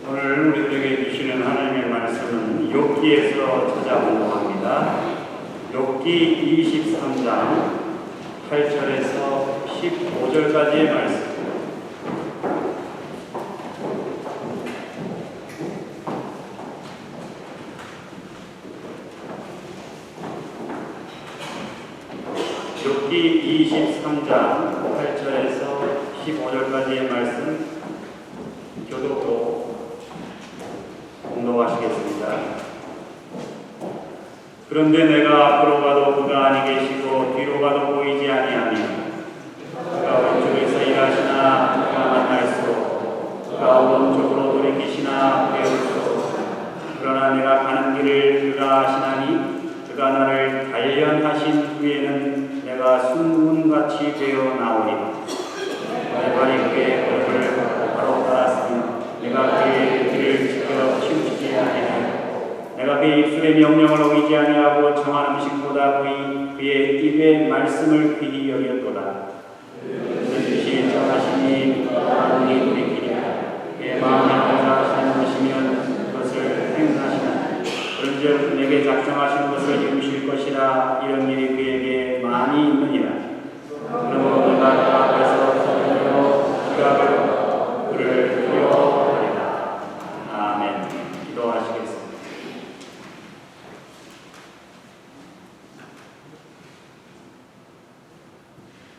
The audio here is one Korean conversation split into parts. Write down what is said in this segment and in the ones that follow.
오늘 우리들에게 주시는 하나님의 말씀은 욥기에서 찾아보고 합니다. 욥기 23장 8절에서 15절까지의 말씀. 욥기 23장 8절에서 15절까지의 말씀 교독으로 공독하시겠습니다. 그런데 내가 앞으로 가도 그가 아니 계시고 뒤로 가도 보이지 아니하니 그가 왼쪽에서 일하시나 그가 만날수록 그가 오른쪽으로 돌이키시나 배울수록 그러나 내가 가는 길을 그가 아시나니 그가 나를 단련하신 후에는 내가 순문같이 되어 나오리라. 내 발이 그의 얼굴을 바로 따랐으며 내가 그의 길을 지켜 치우치지 아니하고 내가 그의 입술의 명령을 어기지 아니하고 정한 음식보다 그의 입의 말씀을 귀히 여겼도다. 뜻이 정하시니 마음이 돌이키리라. 그의 마음에 하자하시는 것이면 그것을 행하시나 그런즉 내게 작정하신 것을 이루실 것이라. 이런 일이 그에게 많이 있느니라. 그러므로 내가 그 앞에서 서둘러 지각을 그를 뛰어버리라. 아멘. 기도하시겠습니다.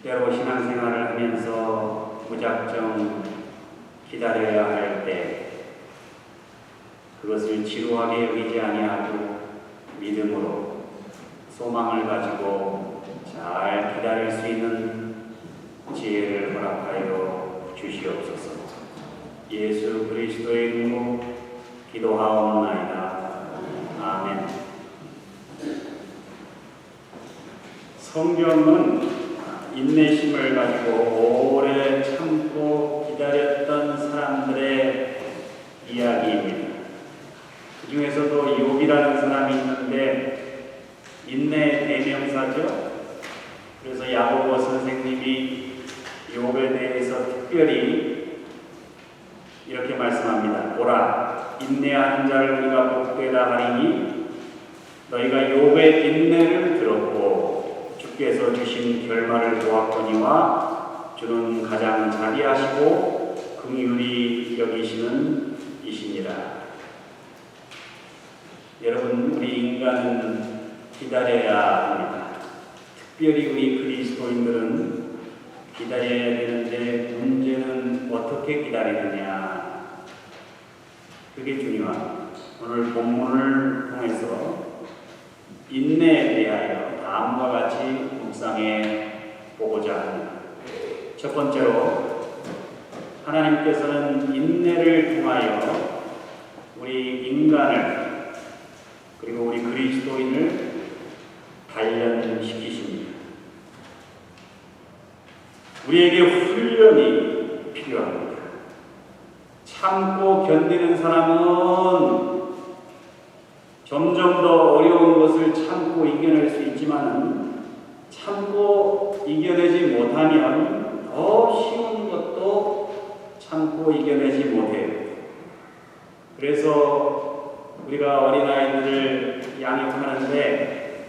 때로 신앙생활을 하면서 무작정 기다려야 할 때 그것을 지루하게 여기지 아니하고 믿음으로 소망을 가지고 잘 기다릴 수 있는 지혜를 허락하여 주시옵소서. 예수 그리스도의 이름으로 기도하옵나이다. 아멘. 성경은 인내심을 가지고 오래 참고 기다렸던 사람들의 이야기입니다. 그 중에서도 욥이라는 사람이 있는데 인내의 대명사죠. 그래서 야고보 선생님이 욥에 대해서 특별히 이렇게 말씀합니다. 보라, 인내하는 자를 우리가 복되다 하리니 너희가 욥의 인내를 들었고 주께서 주신 결말을 보았거니와 주는 가장 자비하시고 긍휼히 여기시는 이시니라. 여러분, 우리 인간은 기다려야 합니다. 특별히 우리 그리스도인들은 기다려야 되는데 문제는 어떻게 기다리느냐. 그게 중요합니다. 오늘 본문을 통해서 인내에 대하여 다음과 같이 묵상해 보고자 합니다. 첫 번째로 하나님께서는 인내를 통하여 우리 인간을 그리고 우리 그리스도인을 단련시키십니다. 우리에게 훈련이 필요합니다. 참고 견디는 사람은 점점 더 어려운 것을 참고 이겨낼 수 있지만 참고 이겨내지 못하면 더 쉬운 것도 참고 이겨내지 못해요. 그래서 우리가 어린아이들을 양육하는데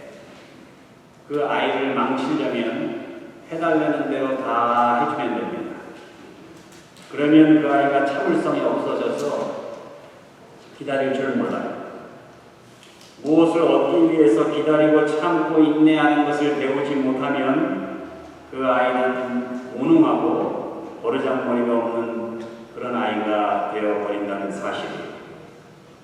그 아이를 망치려면 해달라는 대로 다 해주면 됩니다. 그러면 그 아이가 참을성이 없어져서 기다릴 줄 몰라요. 무엇을 얻기 위해서 기다리고 참고 인내하는 것을 배우지 못하면 그 아이는 무능하고 버르장머리가 없는 그런 아이가 되어버린다는 사실이에요.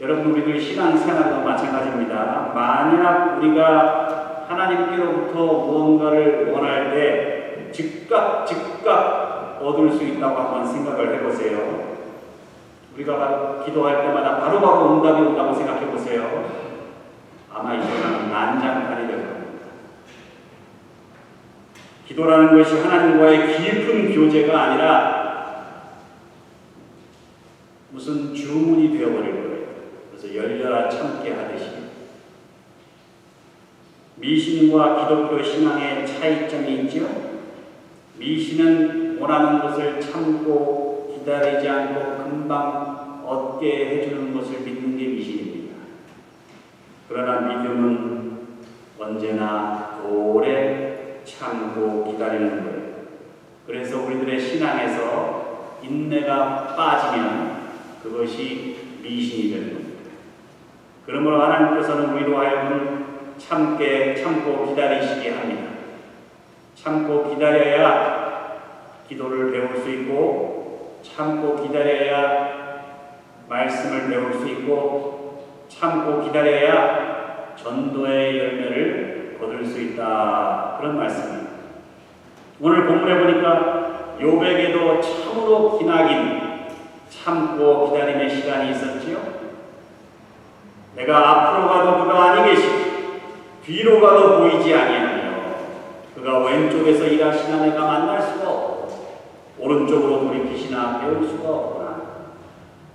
여러분, 우리들 신앙생활도 마찬가지입니다. 만약 우리가 하나님께로부터 무언가를 원할 때 즉각 얻을 수 있다고 한번 생각을 해보세요. 우리가 기도할 때마다 바로바로 응답이 온다고 생각해 보세요. 아마 이 사람은 난장판이 될 겁니다. 기도라는 것이 하나님과의 깊은 교제가 아니라 무슨 주문이 되어버릴 거예요. 그래서 열려라 참게 하듯이. 미신과 기독교 신앙의 차이점이 있지요. 미신은 원하는 것을 참고 기다리지 않고 금방 얻게 해주는 것을 믿는 게 미신입니다. 그러나 믿음은 언제나 오래 참고 기다리는 거예요. 그래서 우리들의 신앙에서 인내가 빠지면 그것이 미신이 되는 겁니다. 그러므로 하나님께서는 우리로 하여금 참고 기다리시게 합니다. 참고 기다려야 기도를 배울 수 있고, 참고 기다려야 말씀을 배울 수 있고, 참고 기다려야 전도의 열매를 거둘 수 있다. 그런 말씀입니다. 오늘 본문에 보니까 욥에게도 참으로 기나긴 참고 기다림의 시간이 있었지요. 내가 앞으로 가도 그가 아니 계시고 뒤로 가도 보이지 아니하며 그가 왼쪽에서 일하시나 내가 만날 수가 없고 오른쪽으로 돌이키시나 배울 수가 없구나.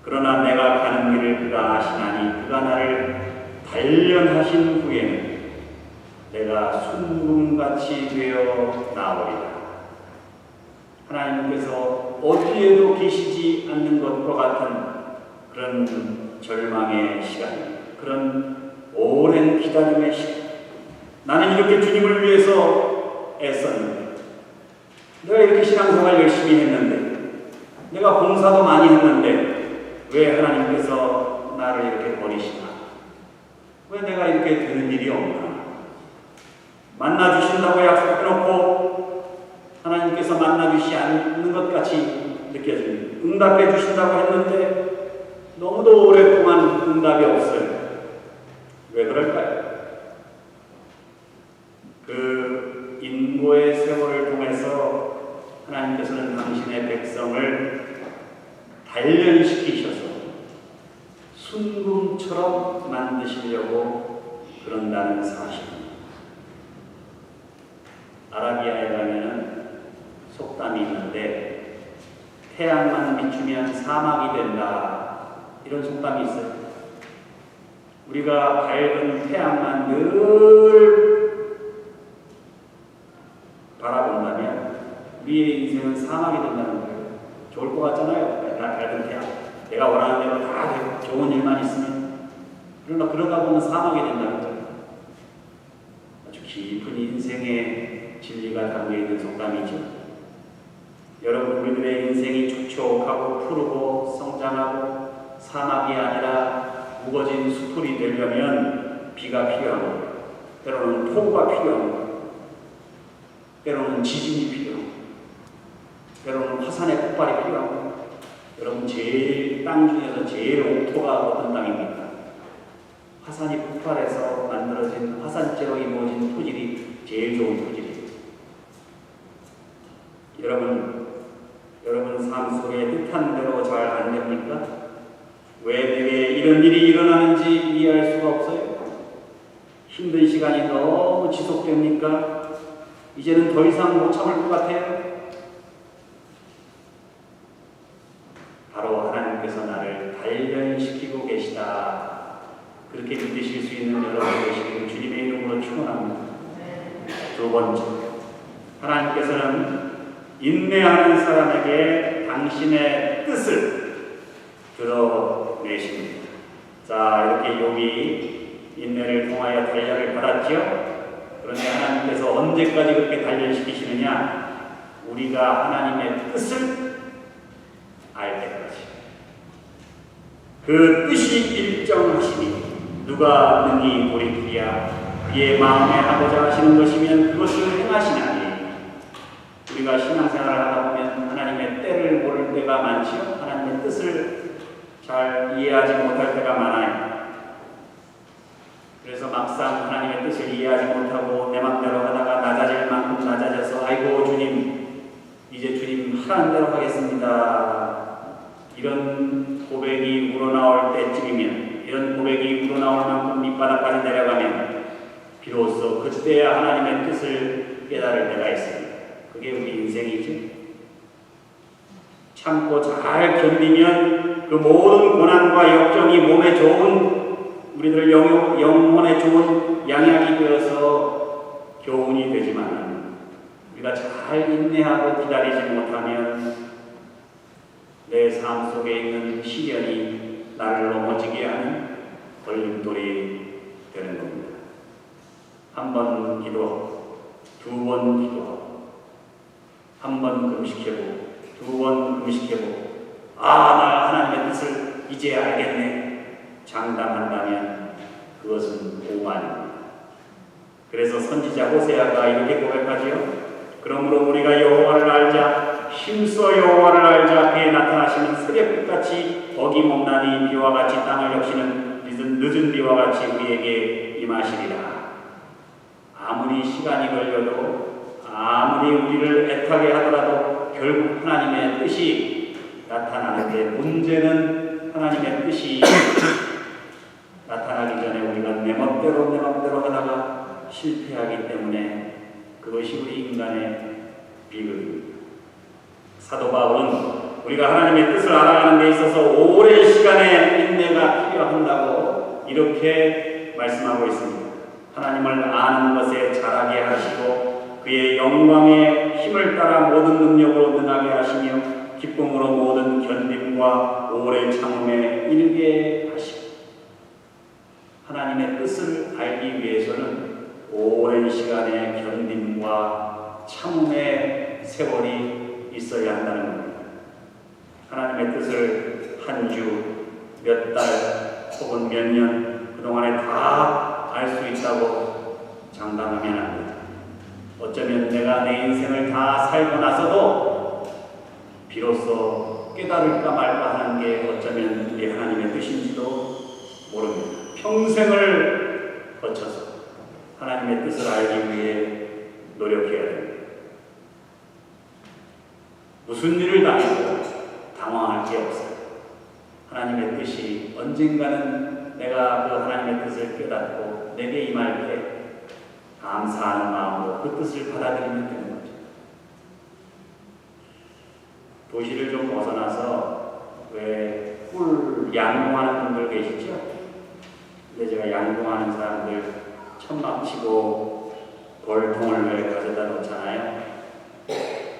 그러나 내가 가는 길을 그가 아시나니 그가 나를 단련하신 후에는 내가 순금같이 되어 나오리라. 하나님께서 어디에도 계시지 않는 것과 같은 그런 절망의 시간, 그런 오랜 기다림의 시간. 나는 이렇게 주님을 위해서 애썼는데, 내가 이렇게 신앙생활 열심히 했는데, 내가 봉사도 많이 했는데 왜 하나님께서 나를 이렇게 버리시나? 왜 내가 이렇게 되는 일이 없나? 만나주신다고 약속해놓고 하나님께서 만나주시지 않는 것 같이 느껴집니다. 응답해 주신다고 했는데 너무도 오랫동안 응답이 없어요. 왜 그럴까요? 그 인고의 세월을 통해서 하나님께서는 당신의 백성을 단련시키셔서 순금처럼 만드시려고 그런다는 사실입니다. 아라비아에 가면은 속담이 있는데 태양만 비추면 사막이 된다, 이런 속담이 있어요. 우리가 밝은 태양만 늘 바라본다면 우리의 인생은 사막이 된다는 거예요. 좋을 것 같잖아요. 다 밝은 태양, 내가 원하는 대로 다 되고 좋은 일만 있으면. 그러나 그러다 보면 사막이 된다는 거예요. 아주 깊은 인생의 진리가 담겨있는 속담이죠. 여러분, 우리들의 인생이 촉촉하고 푸르고 성장하고 사막이 아니라 무거진 수풀이 되려면 비가 필요합니다. 때로는 폭우가 필요합니다. 때로는 지진이 필요합니다. 때로는 화산의 폭발이 필요합니다. 여러분, 제일 땅 중에서 제일 옥토가 어떤 땅입니까? 화산이 폭발해서 만들어진 화산재로 이루어진 토질이 제일 좋은 토질이에요. 여러분 삶 속에 뜻한 대로 잘 안 됩니까? 왜 내게 이런 일이 일어나는지 이해할 수가 없어요? 힘든 시간이 너무 지속됩니까? 이제는 더 이상 못 참을 것 같아요? 바로 하나님께서 나를 단련시키고 계시다, 그렇게 믿으실 수 있는 여러분 되시기를 주님의 이름으로 축원합니다. 두 번째, 하나님께서는 인내하는 사람에게 당신의 뜻을 드러내십니다. 자, 이렇게 욥이 인내를 통하여 단련을 받았죠. 그런데 하나님께서 언제까지 그렇게 단련시키시느냐? 우리가 하나님의 뜻을 알 때까지. 그 뜻이 일정하시니 누가 능히 돌이키랴? 그의 마음에 하고자 하시는 것이면 그것을 행하시나니. 우리가 신앙생활을 하다 보면 하나님의 때를 모를 때가 많지요. 하나님의 뜻을 잘 이해하지 못할 때가 많아요. 그래서 막상 하나님의 뜻을 이해하지 못하고 내 맘대로 하다가 낮아질 만큼 낮아져서 아이고 주님, 이제 주님 하라는 대로 하겠습니다, 이런 고백이 우러나올 때쯤이면, 이런 고백이 우러나올 만큼 밑바닥까지 내려가면 비로소 그때야 하나님의 뜻을 깨달을 때가 있습니다. 그게 우리 인생이죠. 참고 잘 견디면 그 모든 고난과 역정이 몸에 좋은, 우리들 영혼에 좋은 양약이 되어서 교훈이 되지만 우리가 잘 인내하고 기다리지 못하면 내 내 삶 속에 있는 시련이 나를 넘어지게 하는 걸림돌이 되는 겁니다. 한 번 기도하고, 두 번 기도하고, 한 번 금식해보고, 두 번 금식해보고, 나 하나님의 뜻을 이제 알겠네 장담한다면 그것은 오만입니다. 그래서 선지자 호세아가 이렇게 고백하지요. 그러므로 우리가 여호와를 알자, 힘써 여호와를 알자. 그의 나타나시는 새벽빛같이 어김없나니 비와 같이 땅을 적시는 늦은 비와 같이 우리에게 임하시리라. 아무리 시간이 걸려도, 아무리 우리를 애타게 하더라도 결국 하나님의 뜻이 나타나는데, 문제는 하나님의 뜻이 나타나기 전에 우리가 내 맘대로 하다가 실패하기 때문에 그것이 우리 인간의 비극입니다. 사도 바울은 우리가 하나님의 뜻을 알아가는 데 있어서 오랜 시간의 인내가 필요한다고 이렇게 말씀하고 있습니다. 하나님을 아는 것에 자라게 하시고 그의 영광의 힘을 따라 모든 능력으로 능하게 하시며 기쁨으로 모든 견딤과 오래 참음에 이르게 하시고, 하나님의 뜻을 알기 위해서는 오랜 시간의 견딤과 참음의 세월이 있어야 한다는 겁니다. 하나님의 뜻을 한 주, 몇 달 혹은 몇 년 그동안에 다 알 수 있다고 장담하면 안 됩니다. 어쩌면 내가 내 인생을 다 살고 나서도 비로소 깨달을까 말까 하는 게 어쩌면 우리 하나님의 뜻인지도 모릅니다. 평생을 거쳐서 하나님의 뜻을 알기 위해 노력해야 됩니다. 무슨 일을 당해도 당황할 게 없어요. 하나님의 뜻이 언젠가는 내가 그 하나님의 뜻을 깨닫고 내게 임할 때 감사하는 마음으로 그 뜻을 받아들이면 되는 거죠. 도시를 좀 벗어나서 왜 꿀 양봉하는 분들 계시죠? 근데 제가 양봉하는 사람들 천막 치고 벌통을 왜 가져다 놓잖아요.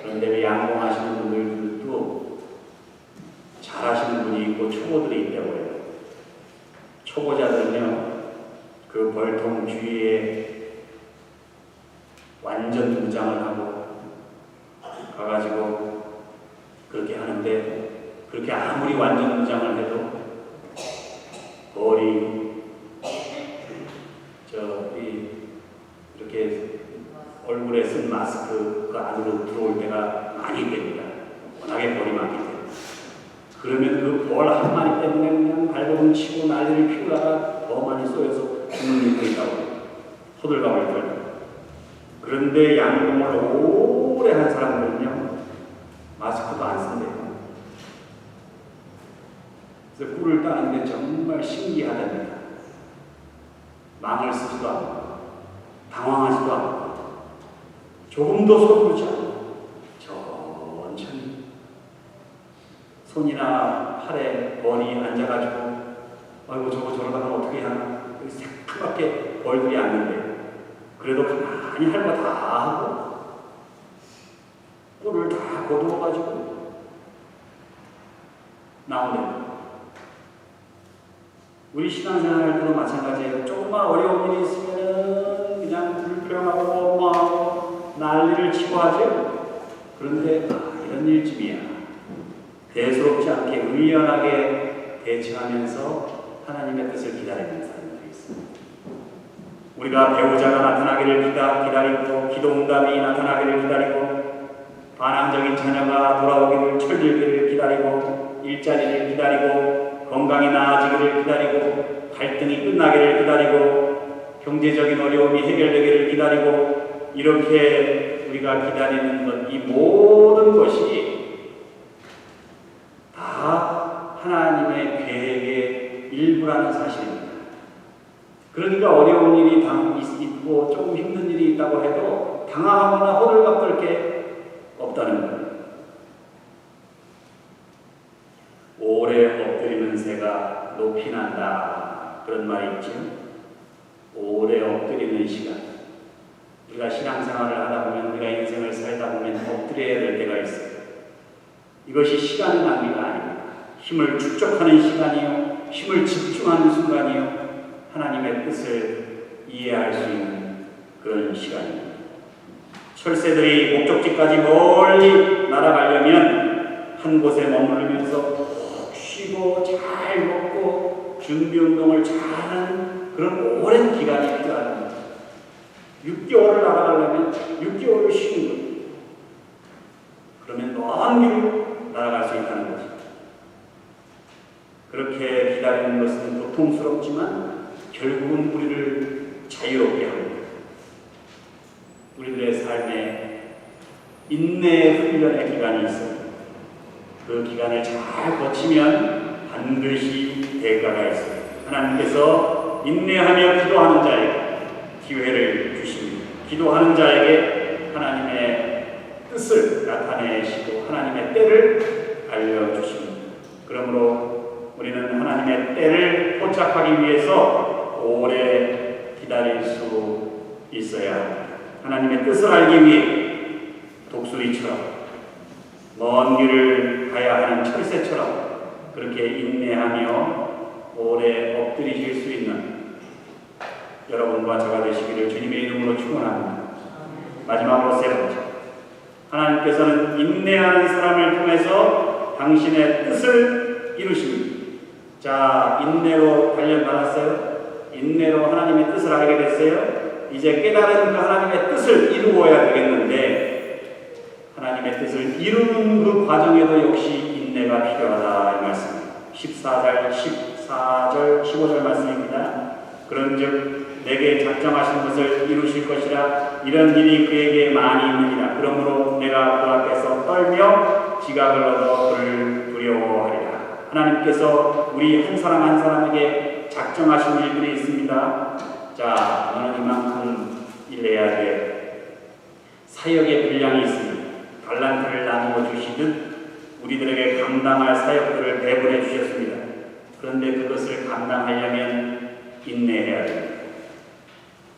그런데 왜 양봉하시는 분들도 잘하시는 분이 있고 초보들이 있다고 해요. 초보자들은요, 그 벌통 주위에 완전 무장을 하고 가가지고 그렇게 하는데, 그렇게 아무리 완전 무장을 해도 벌이 이렇게 얼굴에 쓴 마스크 그 안으로 들어올 때가 많이 됩니다. 워낙에 벌이 많기 때문에. 그러면 그 벌 한 마리 때문에 그냥 발버둥 치고 난리를 피우다가 더 많이 쏘여서 죽는 일도 있다고 호들갑을 떨고. 그런데 양봉을 오래 한 사람들은요, 마스크도 안 쓴대요. 그래서 꿀을 따는데 정말 신기하답니다. 망을 쓰지도 않고 당황하지도 않고 조금도 서두르지 않고 천천히 손이나 팔에 벌이 앉아가지고 아이고 저거 저러다가 어떻게 하나, 여기 새까맣게 벌들이 앉는데 그래도 가만히 할 거 다 하고 꿀을 다 거두어가지고 나오네요. 우리 신앙생활 할 때도 마찬가지예요. 조금만 어려운 일이 있으면 그냥 불평하고 원망하고 난리를 치고 하죠. 그런데 이런 일쯤이야. 대수롭지 않게 의연하게 대처하면서 하나님의 뜻을 기다리는 사람들이 있습니다. 우리가 배우자가 나타나기를 기다리고 기도응답이 나타나기를 기다리고 반항적인 자녀가 돌아오기를 철들기를 기다리고 일자리를 기다리고 건강이 나아지기를 기다리고 갈등이 끝나기를 기다리고 경제적인 어려움이 해결되기를 기다리고 이렇게 우리가 기다리는 것, 이 모든 것이 다 하나님의 계획의 일부라는 사실입니다. 그러니까 어려운 일이 있고 조금 힘든 일이 있다고 해도 당황하거나 호들갑 떨 게 없다는 거예요. 오래 엎드리는 새가 높이 난다, 그런 말이 있죠. 오래 엎드리는 시간. 우리가 신앙생활을 하다 보면, 우리가 인생을 살다 보면 엎드려야 될 때가 있어요. 이것이 시간의 낭비가 아닙니다. 힘을 축적하는 시간이요, 힘을 집중하는 순간이요, 하나님의 뜻을 이해할 수 있는 그런 시간입니다. 철새들이 목적지까지 멀리 날아가려면 한 곳에 머무르면서 푹 쉬고 잘 먹고 준비 운동을 잘하는 그런 오랜 기간이 필요합니다. 6개월을 날아가려면 6개월을 쉬는 거예요. 그러면 먼 길을 날아갈 수 있다는 거죠. 그렇게 기다리는 것은 고통스럽지만 결국은 우리를 자유롭게 합니다. 우리들의 삶에 인내의 훈련의 기간이 있습니다. 그 기간을 잘 거치면 반드시 대가가 있습니다. 하나님께서 인내하며 기도하는 자에게 기회를 주십니다. 기도하는 자에게 하나님의 뜻을 나타내시고 하나님의 때를 알려주십니다. 그러므로 우리는 하나님의 때를 포착하기 위해서 오래 기다릴 수 있어야 합니다. 하나님의 뜻을 알기 위해 독수리처럼 먼 길을 가야 하는 철새처럼 그렇게 인내하며 오래 엎드리실 수 있는 여러분과 저가 되시기를 주님의 이름으로 축원합니다. 마지막으로 세 번째, 하나님께서는 인내하는 사람을 통해서 당신의 뜻을 이루십니다. 자, 인내로 단련받았어요? 인내로 하나님의 뜻을 알게 됐어요? 이제 깨달은 그 하나님의 뜻을 이루어야 되겠는데 하나님의 뜻을 이루는 그 과정에도 역시 인내가 필요하다 이 말씀입니다. 14절 15절 말씀입니다. 그런즉 내게 작정하신 것을 이루실 것이라 이런 일이 그에게 많이 있느니라. 그러므로 내가 그 앞에서 떨며 지각을 얻어 그를 두려워하리라. 하나님께서 우리 한 사람 한 사람에게 작정하신 일들이 있습니다. 자, 너는 이만큼 일해야 돼. 사역의 분량이 있습니다. 달란트를 나누어 주시듯 우리들에게 감당할 사역들을 배분해 주셨습니다. 그런데 그것을 감당하려면 인내해야 됩니다.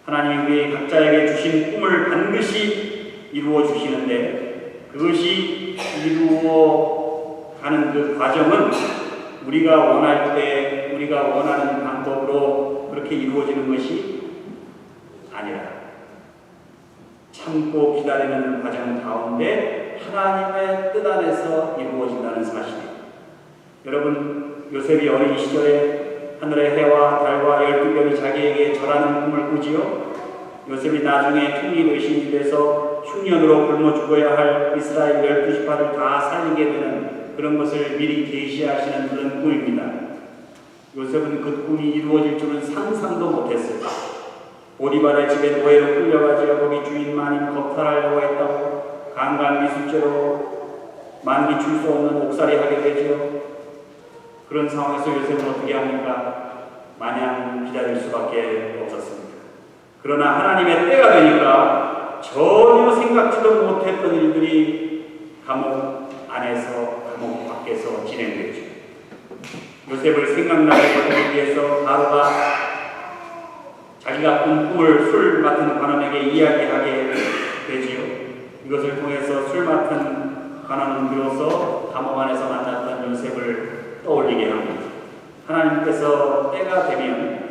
하나님이 우리 각자에게 주신 꿈을 반드시 이루어 주시는데 그것이 이루어가는 그 과정은 우리가 원할 때 우리가 원하는 방법으로 그렇게 이루어지는 것이 아니라 참고 기다리는 과정 가운데 하나님의 뜻 안에서 이루어진다는 사실입니다. 여러분, 요셉이 어린 시절에 하늘의 해와 달과 12별이 자기에게 절하는 꿈을 꾸지요. 요셉이 나중에 총리 대신이 돼서 흉년으로 굶어 죽어야 할 이스라엘 12지파를 다 살리게 되는 그런 것을 미리 계시하시는 그런 꿈입니다. 요셉은 그 꿈이 이루어질 줄은 상상도 못했어요. 보디발의 집에 노예로 끌려가지고 거기 주인만인 겁탈하려고 했다고 강간미수죄로 만기 줄 수 없는 옥살이 하게 되죠. 그런 상황에서 요셉은 어떻게 합니까? 마냥 기다릴 수밖에 없었습니다. 그러나 하나님의 때가 되니까 전혀 생각지도 못했던 일들이 감옥 안에서 감옥 밖에서 진행되죠. 요셉을 생각나게 하기 위해서 바로가 자기가 꾼 꿈을 술 맡은 관원에게 이야기하게 되지요. 이것을 통해서 술 맡은 관원은 비로소 감옥 안에서 만났던 요셉을 떠올리게 합니다. 하나님께서 때가 되면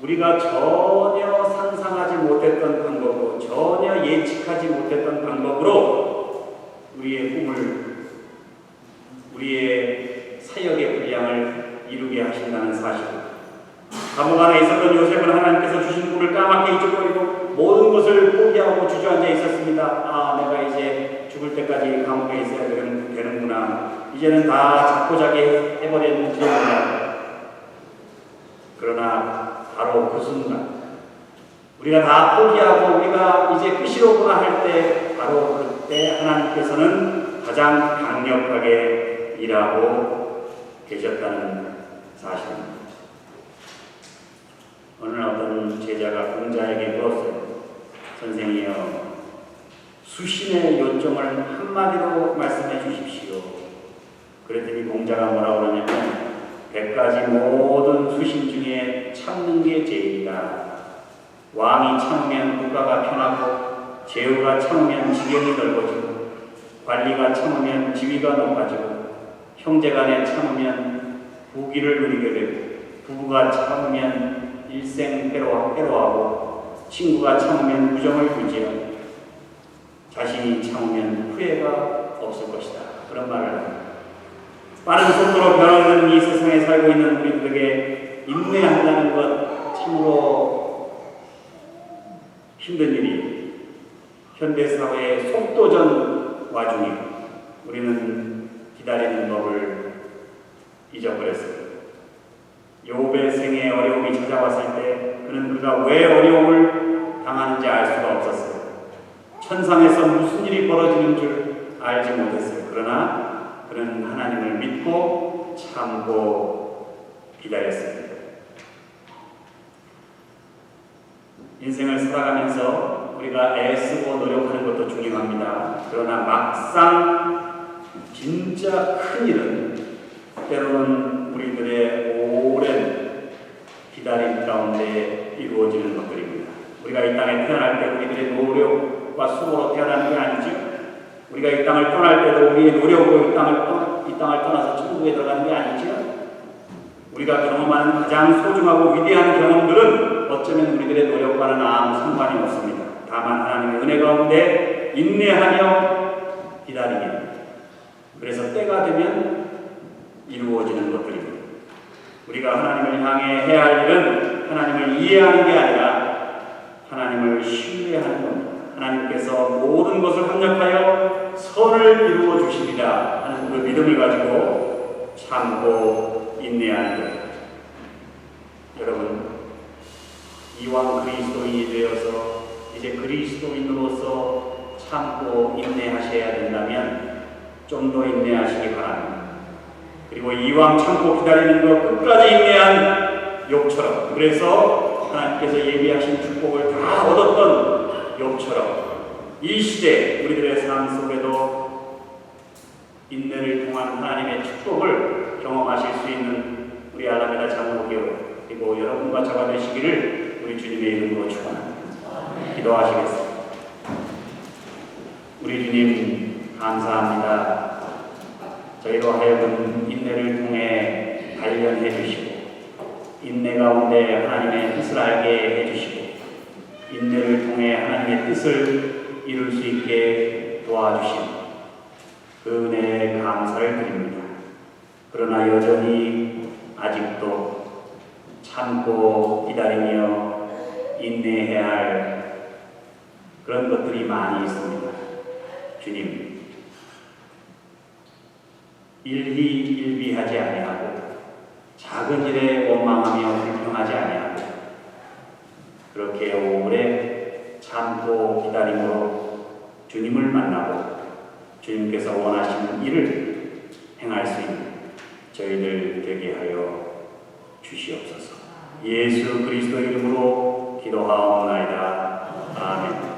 우리가 전혀 상상하지 못했던 방법으로 전혀 예측하지 못했던 방법으로 우리의 꿈을 우리의 사역의 분량을 이루게 하신다는 사실입니다. 감옥 안에 있었던 요셉은 하나님께서 주신 꿈을 까맣게 잊어버리고 모든 것을 포기하고 주저앉아 있었습니다. 아, 내가 이제 죽을 때까지 감옥에 있어야 되는구나. 이제는 다 자포자기 해버렸는지구나. 그러나 바로 그 순간 우리가 다 포기하고 우리가 이제 끝이로구나 할 때 바로 그때 하나님께서는 가장 강력하게 일하고 계셨다는 사실입니다. 어느 날 어떤 제자가 공자에게 물었어요. 선생이여, 수신의 요점을 한마디로 말씀해 주십시오. 그랬더니 공자가 뭐라고 그러냐면 100가지 모든 수신 중에 참는 게 제일이다. 왕이 참으면 국가가 편하고 제후가 참으면 지경이 넓어지고 관리가 참으면 지위가 높아지고, 형제간에 참으면 부귀를 누리게 되고, 부부가 참으면 일생 회로하고, 친구가 참으면 우정을 유지하고, 자신이 참으면 후회가 없을 것이다. 그런 말을 합니다. 빠른 속도로 변화되는 이 세상에 살고 있는 우리들에게 인내한다는 것 참으로 힘든 일이 현대사회의 속도전 와중에 우리는 기다리는 법을 잊어버렸습니다. 욥의 생에 어려움이 찾아왔을 때 그가 왜 어려움을 당하는지 알 수가 없었어요. 천상에서 무슨 일이 벌어지는 줄 알지 못했어요. 그러나 그는 하나님을 믿고 참고 기다렸습니다. 인생을 살아가면서 우리가 애쓰고 노력하는 것도 중요합니다. 그러나 막상 진짜 큰 일은 때로는 우리들의 오랜 기다림 가운데 이루어지는 것들입니다. 우리가 이 땅에 태어날 때 우리들의 노력과 수고로 태어나는 게 아니죠. 우리가 이 땅을 떠날 때도 우리의 노력으로 이 땅을 떠나서 천국에 들어가는 게 아니죠. 우리가 경험하는 가장 소중하고 위대한 경험들은 어쩌면 우리들의 노력과는 아무 상관이 없습니다. 다만 하나님의 은혜 가운데 인내하며 기다리기. 그래서 때가 되면 이루어지는 것들입니다. 우리가 하나님을 향해 해야 할 일은 하나님을 이해하는 게 아니라 하나님을 신뢰하는 겁니다. 하나님께서 모든 것을 합력하여 선을 이루어 주시리라 하는 그 믿음을 가지고 참고 인내하는 것. 여러분, 이왕 그리스도인이 되어서 이제 그리스도인으로서 참고 인내하셔야 된다면 좀 더 인내하시기 바랍니다. 그리고 이왕 참고 기다리는 것 끝까지 인내한 욥처럼, 그래서 하나님께서 예비하신 축복을 다 얻었던 욥처럼 이 시대 우리들의 삶 속에도 인내를 통한 하나님의 축복을 경험하실 수 있는 우리 알라메다 장로교 그리고 여러분과 저가 되시기를 우리 주님의 이름으로 축원합니다. 기도하시겠습니다. 우리 주님 감사합니다. 저희로 하여금 인내를 통해 단련해 주시고, 인내 가운데 하나님의 뜻을 알게 해주시고, 인내를 통해 하나님의 뜻을 이룰 수 있게 도와주신 그 은혜에 감사를 드립니다. 그러나 여전히 아직도 참고 기다리며 인내해야 할 그런 것들이 많이 있습니다. 주님, 일희일비하지 아니하고 작은 일에 원망하며 불평하지 아니하고 그렇게 오래 참고 기다림으로 주님을 만나고 주님께서 원하시는 일을 행할 수 있는 저희들 되게 하여 주시옵소서. 예수 그리스도 이름으로 기도하옵나이다. 아멘.